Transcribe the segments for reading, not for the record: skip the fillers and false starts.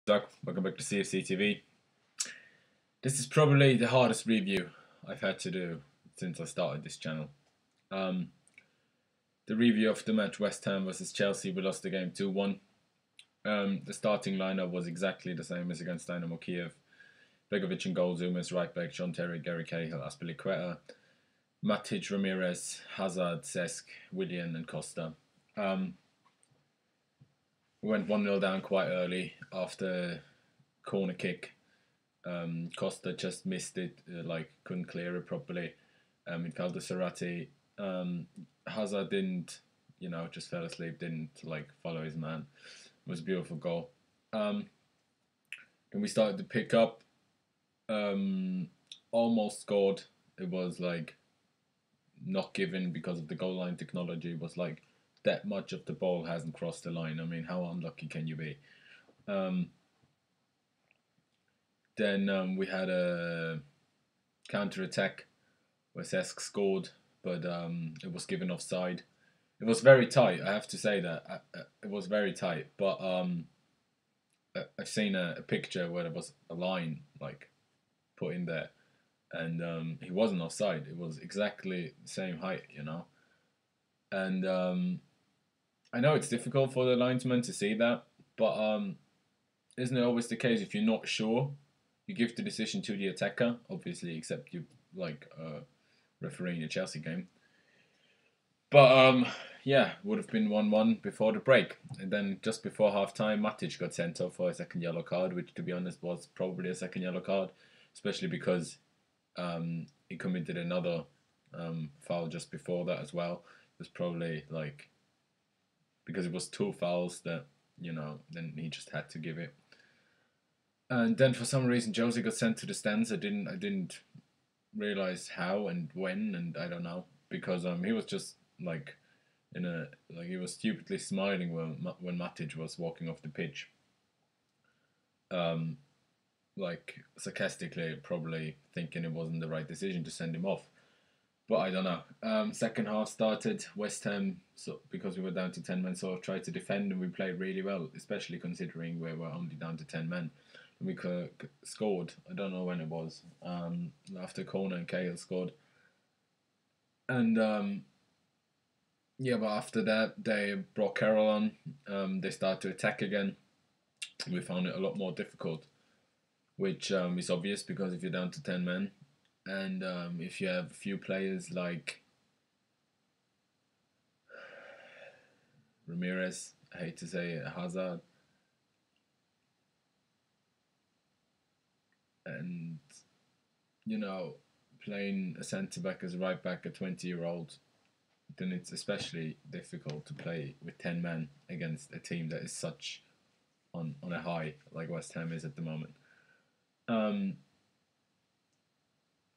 Doug, welcome back to CFC TV. This is probably the hardest review I've had to do since I started this channel. The review of the match West Ham versus Chelsea, we lost the game 2-1. The starting lineup was exactly the same as against Dynamo Kiev. Begovic and goal, Zumas, right back, John Terry, Gary Cahill, Azpilicueta, Matic, Ramirez, Hazard, Cesc, Willian and Costa. We went 1-0 down quite early after corner kick. Costa just missed it, couldn't clear it properly. It fell to Serratti. Hazard didn't, just fell asleep, didn't follow his man. It was a beautiful goal. Then we started to pick up. Almost scored. It was not given because of the goal line technology. It was that much of the ball hasn't crossed the line. I mean, how unlucky can you be? Then we had a counter-attack where Cesc scored, but it was given offside. It was very tight, I have to say that. It was very tight, but I've seen a picture where there was a line put in there, and he wasn't offside. It was exactly the same height, And I know it's difficult for the linesman to see that, but isn't it always the case if you're not sure, you give the decision to the attacker, obviously, except you refereeing a Chelsea game. But yeah, would have been 1-1 before the break, and then just before half time, Matic got sent off for a second yellow card, which to be honest was probably a second yellow card, especially because he committed another foul just before that as well. It was probably because it was two fouls that then he just had to give it. And then for some reason Josie got sent to the stands. I didn't realize how and when, and I don't know, because he was just he was stupidly smiling when Matic was walking off the pitch. Sarcastically, probably thinking it wasn't the right decision to send him off. But I don't know. Second half started. West Ham, because we were down to 10 men, sort of tried to defend, and we played really well, especially considering we were only down to 10 men. And we scored. I don't know when it was. After corner and Cahill scored. And but after that they brought Carroll on. They started to attack again. We found it a lot more difficult, which is obvious because if you're down to 10 men, and if you have a few players like Ramirez, I hate to say it, Hazard, and playing a centre-back as a right-back, a 20-year-old, then it's especially difficult to play with 10 men against a team that is such on a high like West Ham is at the moment.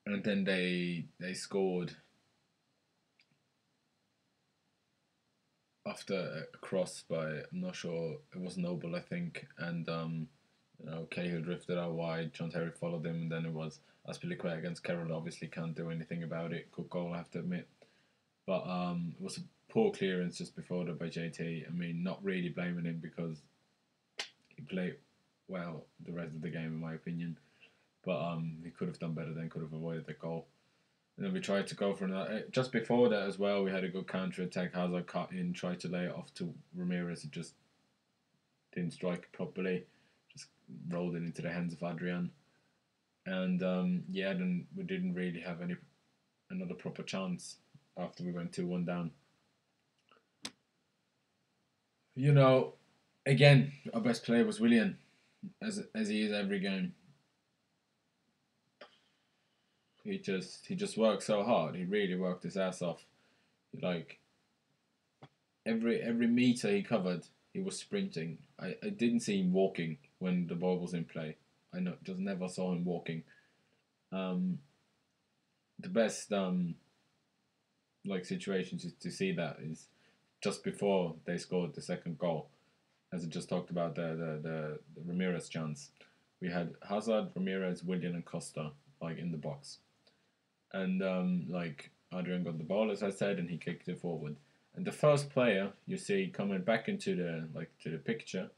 And then they scored after a cross by, I'm not sure, it was Noble, I think, and Cahill drifted out wide, John Terry followed him, and then it was Azpilicueta against Carroll. Obviously can't do anything about it. Good goal, I have to admit. But it was a poor clearance just before that by JT. I mean, not really blaming him because he played well the rest of the game, in my opinion. But he could have done better then, could have avoided the goal. And then we tried to go for another. Just before that as well, we had a good counter-attack. Hazard cut in, tried to lay it off to Ramirez. It just didn't strike it properly. Just rolled it into the hands of Adrian. And then we didn't really have another proper chance after we went 2-1 down. Again, our best player was Willian, as he is every game. He just worked so hard. He really worked his ass off. Every meter he covered, he was sprinting. I didn't see him walking when the ball was in play. Just never saw him walking. The best situations to see that is just before they scored the second goal. As I just talked about the Ramirez chance. We had Hazard, Ramirez, Willian and Costa in the box. And Adrian got the ball, as I said, and he kicked it forward. And the first player you see coming back into the to the picture,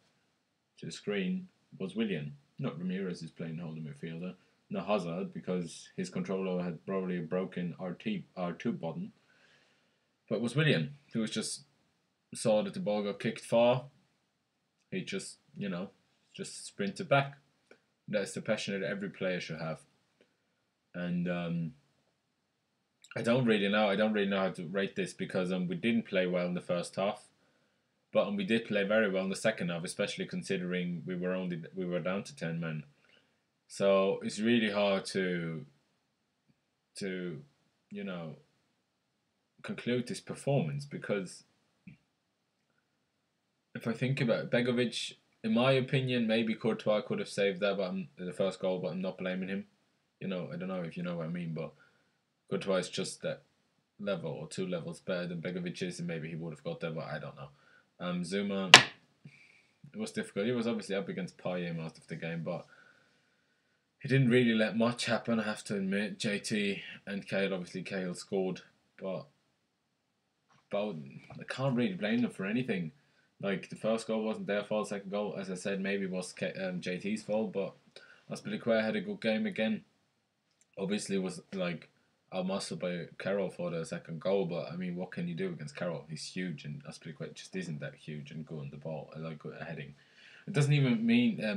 to the screen, was Willian. Not Ramirez is playing holding midfielder. Not Hazard because his controller had probably a broken R2 button. But it was Willian who was just saw that the ball got kicked far. He just sprinted back. That's the passion that every player should have. And I don't really know. I don't really know how to rate this because we didn't play well in the first half, but we did play very well in the second half, especially considering we were down to 10 men. So it's really hard to conclude this performance because if I think about it, Begovic, in my opinion, maybe Courtois could have saved that, but the first goal, but I'm not blaming him. I don't know if you know what I mean, but Courtois is just that level or 2 levels better than Begovic is, and maybe he would have got there, but I don't know. Zuma, it was difficult. He was obviously up against Payet most of the game, but he didn't really let much happen, I have to admit. JT and Cahill, obviously Cahill scored, but I can't really blame them for anything. Like, the first goal wasn't their fault, second goal, as I said, maybe was JT's fault, but Azpilicueta had a good game again. Obviously, it was like outmuscled by Carroll for the second goal, but I mean, what can you do against Carroll? He's huge, and Azpilicueta just isn't that huge and good on the ball. I like good at heading. It doesn't even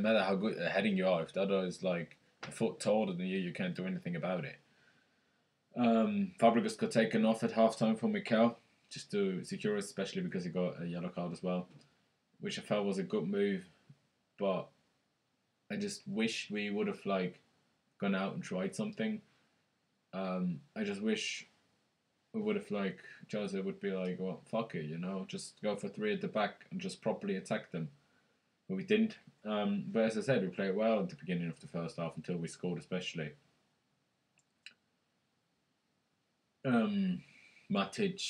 matter how good at heading you are. If the other is like a foot taller than you can't do anything about it. Fabregas got taken off at halftime for Mikel, just to secure it, especially because he got a yellow card as well, which I felt was a good move, but I just wish we would have gone out and tried something. I just wish we would have Jose would be like, well, fuck it, just go for 3 at the back and just properly attack them. But we didn't. But as I said, we played well at the beginning of the first half until we scored, especially. Matic,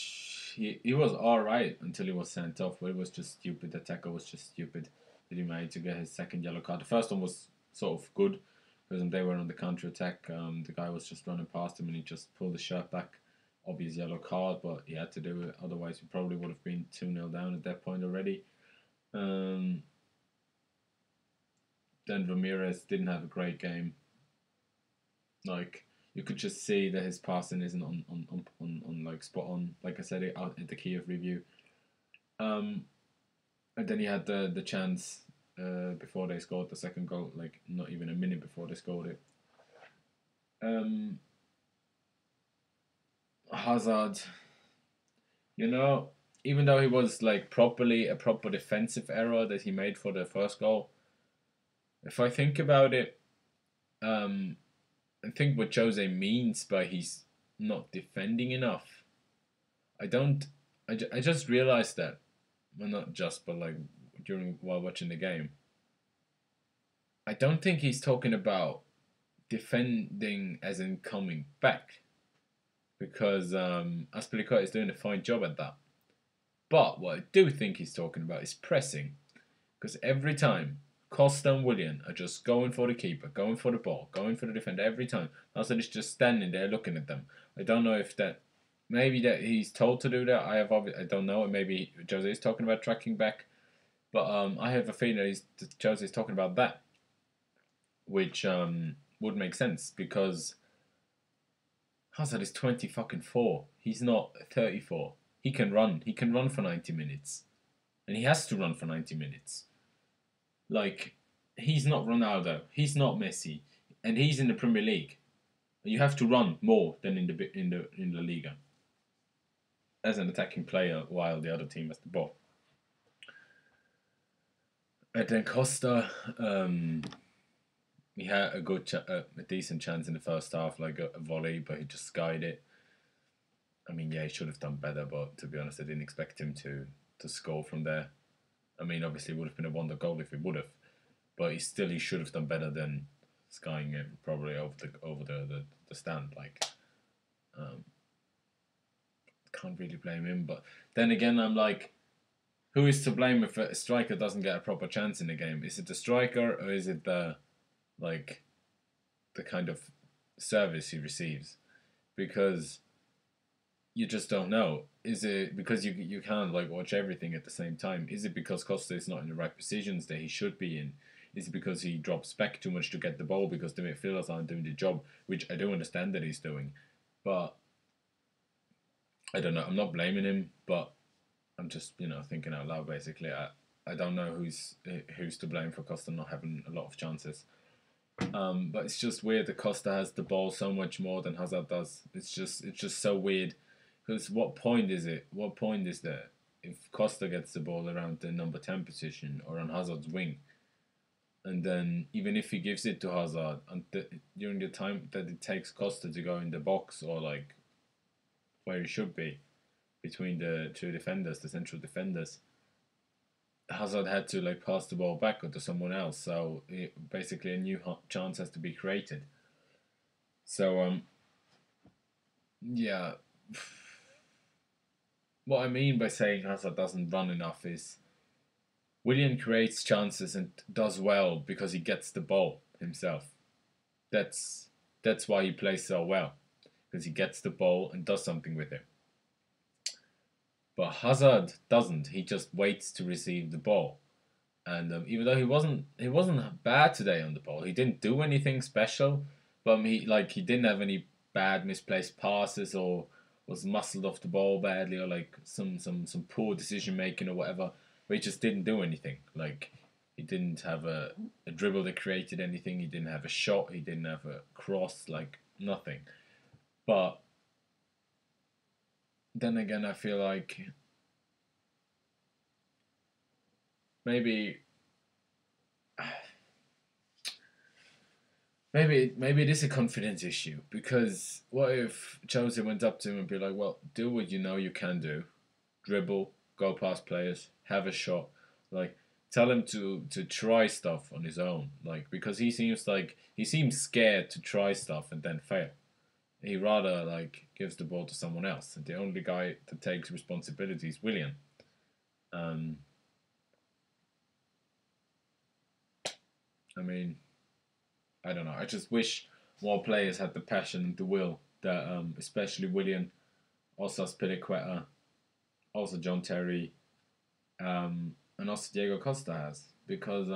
he was alright until he was sent off, but it was just stupid. The tackle was just stupid that he made to get his second yellow card. The first one was sort of good because they were on the counter attack. The guy was just running past him and he just pulled the shirt back. Obvious yellow card, but he had to do it. Otherwise, we probably would have been 2-0 down at that point already. Then Ramirez didn't have a great game. You could just see that his passing isn't on spot on. Like I said it out at the Kiev review. And then he had the chance before they scored the second goal, not even a minute before they scored it. Hazard, even though he was properly a proper defensive error that he made for the first goal, if I think about it, I think what Jose means by he's not defending enough. I just realized that, well, not just, but while watching the game. I don't think he's talking about defending as in coming back, because Azpilicueta is doing a fine job at that. But what I do think he's talking about is pressing, because every time Costa and Willian are just going for the keeper, going for the ball, going for the defender every time. Hazard is just standing there looking at them. I don't know if maybe that he's told to do that. I don't know. Maybe Jose is talking about tracking back, but I have a feeling that Jose is talking about that, which would make sense because Hazard is 24. He's not 34. He can run. He can run for 90 minutes, and he has to run for 90 minutes. He's not Ronaldo, he's not Messi, and he's in the Premier League. You have to run more than in the Liga as an attacking player, while the other team has the ball. And then Costa, he had a decent chance in the first half, like a volley, but he just skied it. I mean, yeah, he should have done better, but to be honest, I didn't expect him to score from there. I mean, obviously, it would have been a wonder goal if he would have, but he should have done better than skying it probably over the stand. Can't really blame him, but then again, I'm like, who is to blame if a striker doesn't get a proper chance in the game? Is it the striker or is it the kind of service he receives? Because you just don't know. Is it because you can't watch everything at the same time? Is it because Costa is not in the right positions that he should be in Is it because he drops back too much to get the ball because the midfielders aren't doing the job, which I do understand that he's doing, but I don't know. I'm not blaming him, but I'm just thinking out loud. Basically, I don't know who's to blame for Costa not having a lot of chances. But it's just weird that Costa has the ball so much more than Hazard does. It's just so weird. Because what point is it? What point is there if Costa gets the ball around the number 10 position or on Hazard's wing, and then even if he gives it to Hazard, and during the time that it takes Costa to go in the box or like where he should be between the two defenders, the central defenders, Hazard had to like pass the ball back to someone else. So basically, a new chance has to be created. So yeah. What I mean by saying Hazard doesn't run enough is Willian creates chances and does well because he gets the ball himself. That's why he plays so well, because he gets the ball and does something with it. But Hazard doesn't. He just waits to receive the ball. And even though he wasn't bad today on the ball, he didn't do anything special. But he didn't have any bad misplaced passes or was muscled off the ball badly or like some poor decision making or whatever. But he just didn't do anything. Like he didn't have a dribble that created anything. He didn't have a shot. He didn't have a cross. Like nothing. But then again, I feel like maybe maybe it is a confidence issue, because what if Chelsea went up to him and be like, well, do what you know you can do, dribble, go past players, have a shot, like tell him to try stuff on his own, like because he seems scared to try stuff and then fail. He rather like gives the ball to someone else, and the only guy that takes responsibility is Willian. Um, I mean, I don't know. I just wish more players had the passion and the will that, especially Willian, also Spilicueta, also John Terry, and also Diego Costa has, because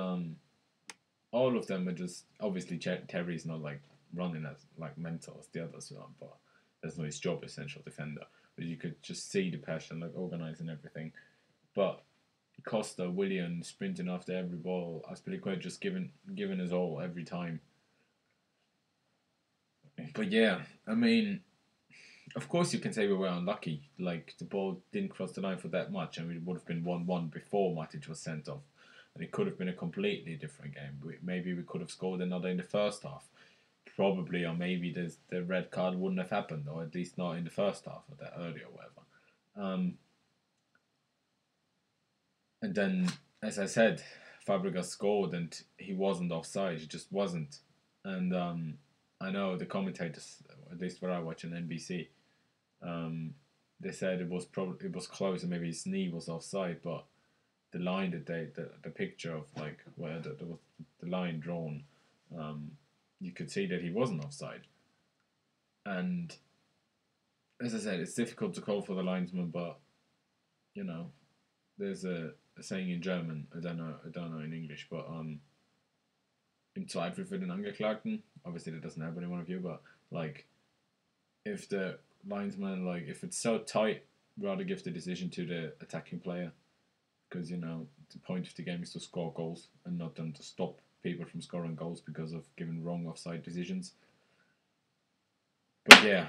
all of them are just obviously Terry's not like running as like mental as the others are, but that's not his job, essential defender. But you could just see the passion, like organising everything. But Costa, Willian sprinting after every ball, Aspilicueta just giving his all every time. But yeah, I mean, of course you can say we were unlucky. Like the ball didn't cross the line for that much, and it would have been 1-1 before Matic was sent off, and it could have been a completely different game. Maybe we could have scored another in the first half, probably, or maybe the red card wouldn't have happened, or at least not in the first half or that early or whatever. And then, as I said, Fabregas scored and he wasn't offside. He just wasn't. And I know the commentators, at least where I watch on NBC, they said it was close and maybe his knee was offside, but the line that the picture of like where there was the line drawn, you could see that he wasn't offside. And as I said, it's difficult to call for the linesman, but you know, there's a saying in German. I don't know in English, but im Zweifel für den Angeklagten. Obviously, that doesn't happen in one of you, but like, if the linesman, like, if it's so tight, rather give the decision to the attacking player, because the point of the game is to score goals and not then to stop people from scoring goals because of giving wrong offside decisions. But yeah,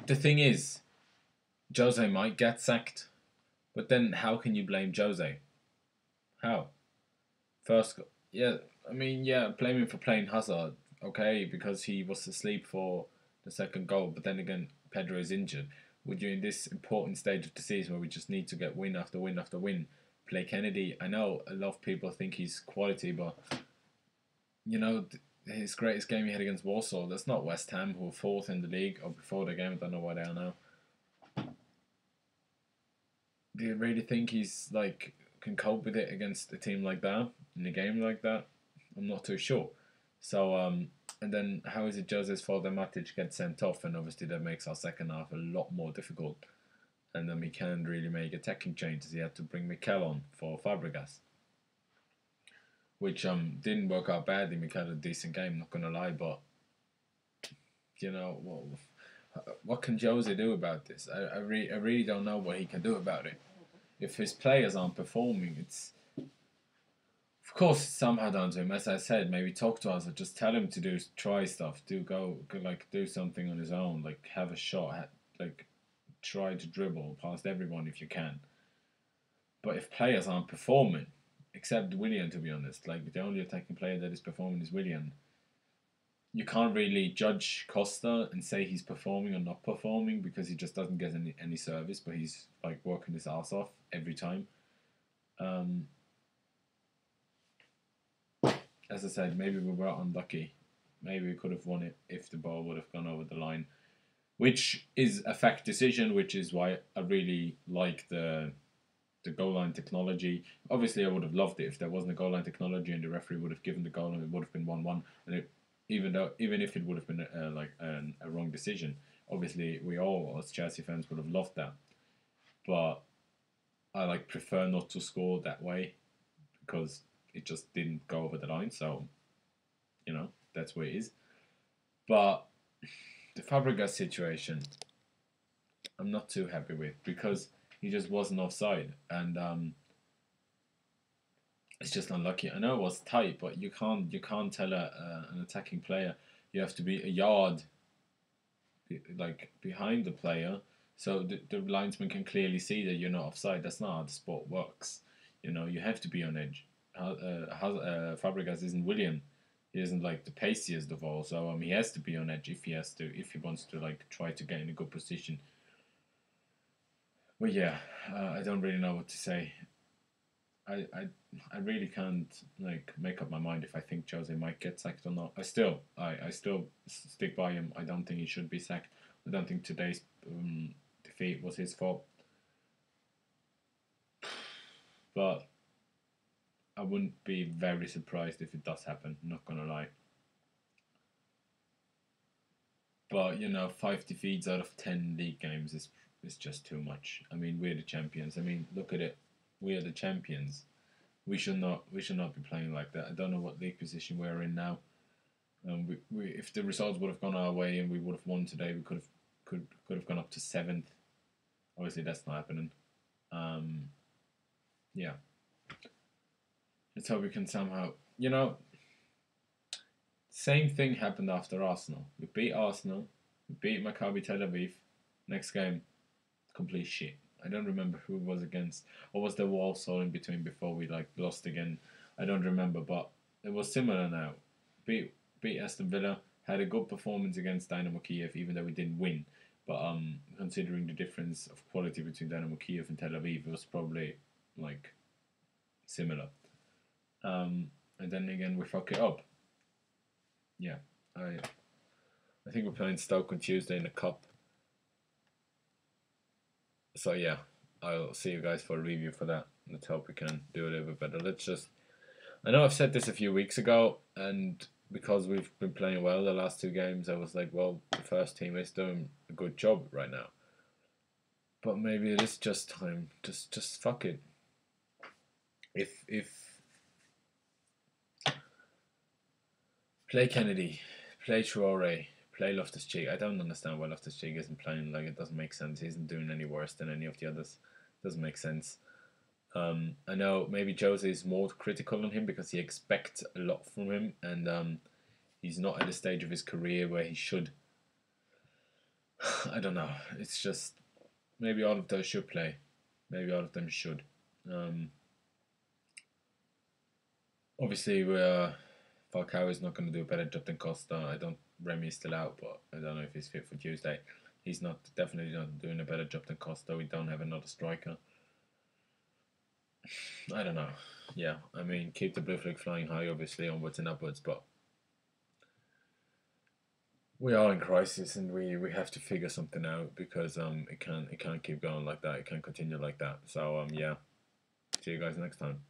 the thing is, Jose might get sacked, but then how can you blame Jose? How? First, yeah, I mean, yeah, blame him for playing Hazard, okay, because he was asleep for the second goal, but then again, Pedro is injured. Would you, in this important stage of the season where we just need to get win after win after win, play Kennedy? I know a lot of people think he's quality, but, his greatest game he had against Warsaw, that's not West Ham, who were fourth in the league, or before the game, I don't know where they are now. Do you really think he's, like, can cope with it against a team like that, in a game like that? I'm not too sure. So, and then how is it Jose's fault that Matic gets sent off, and obviously that makes our second half a lot more difficult. and he can't really make attacking changes. He had to bring Mikel on for Fabregas, which didn't work out badly. Mikel had a decent game, not gonna lie, but you know what can Jose do about this? I really don't know what he can do about it. If his players aren't performing, it's of course somehow down to him. As I said, maybe talk to us or just tell him to try stuff, do something on his own, like have a shot, like try to dribble past everyone if you can. But if players aren't performing, except Willian, to be honest, like the only attacking player that is performing is Willian. You can't really judge Costa and say he's performing or not performing because he just doesn't get any service, but he's like working his ass off every time. Um, as I said, maybe we were unlucky. Maybe we could have won it if the ball would have gone over the line, which is a fact decision, which is why I really like the goal line technology. Obviously, I would have loved it if there wasn't a goal line technology and the referee would have given the goal and it would have been 1-1. And even if it would have been a wrong decision, obviously we all as Chelsea fans would have loved that. But I prefer not to score that way because it just didn't go over the line. So that's where it is. But the Fabregas situation, I'm not too happy with because he just wasn't offside, and it's just unlucky. I know it was tight, but you can't tell an attacking player you have to be a yard behind the player, so the linesman can clearly see that you're not offside. That's not how the sport works. You have to be on edge. Fabregas isn't Willian. He isn't the paciest of all, so he has to be on edge if he wants to try to get in a good position. But yeah, I don't really know what to say. I really can't make up my mind if I think Jose might get sacked or not. I still stick by him. I don't think he should be sacked. I don't think today's defeat was his fault. But I wouldn't be very surprised if it does happen. Not gonna lie. But 5 defeats out of 10 league games is just too much. I mean, we're the champions. I mean, look at it. We are the champions. We should not be playing like that. I don't know what league position we're in now. If the results would have gone our way and we would have won today, we could have gone up to 7th. Obviously, that's not happening. Yeah. Let's hope we can somehow. Same thing happened after Arsenal. We beat Arsenal. We beat Maccabi Tel Aviv. Next game, complete shit. I don't remember who it was against. Or was there Walsall in between before we lost again? I don't remember, but it was similar now. Beat Aston Villa, had a good performance against Dynamo Kiev, even though we didn't win. But considering the difference of quality between Dynamo Kiev and Tel Aviv, it was probably similar. And then again we fuck it up. Yeah, I think we're playing Stoke on Tuesday in the cup. So yeah, I'll see you guys for a review for that. Let's hope we can do a little bit better. I know I've said this a few weeks ago, and because we've been playing well the last 2 games, I was like, well, the first team is doing a good job right now. But maybe it is just time. Just fuck it. If play Kennedy, play Traore, play Loftus-Cheek. I don't understand why Loftus-Cheek isn't playing. It doesn't make sense. He isn't doing any worse than any of the others. Doesn't make sense. I know maybe Jose is more critical on him because he expects a lot from him, and he's not at a stage of his career where he should. I don't know. It's just maybe all of those should play. Maybe all of them should. Obviously, Falcao is not going to do a better job than Costa. Remy is still out, but I don't know if he's fit for Tuesday. He's definitely not doing a better job than Costa. We don't have another striker. I don't know. Yeah, I mean, keep the blue flag flying high, obviously, onwards and upwards, but we are in crisis and we have to figure something out because it can't keep going like that. It can't continue like that. So yeah, see you guys next time.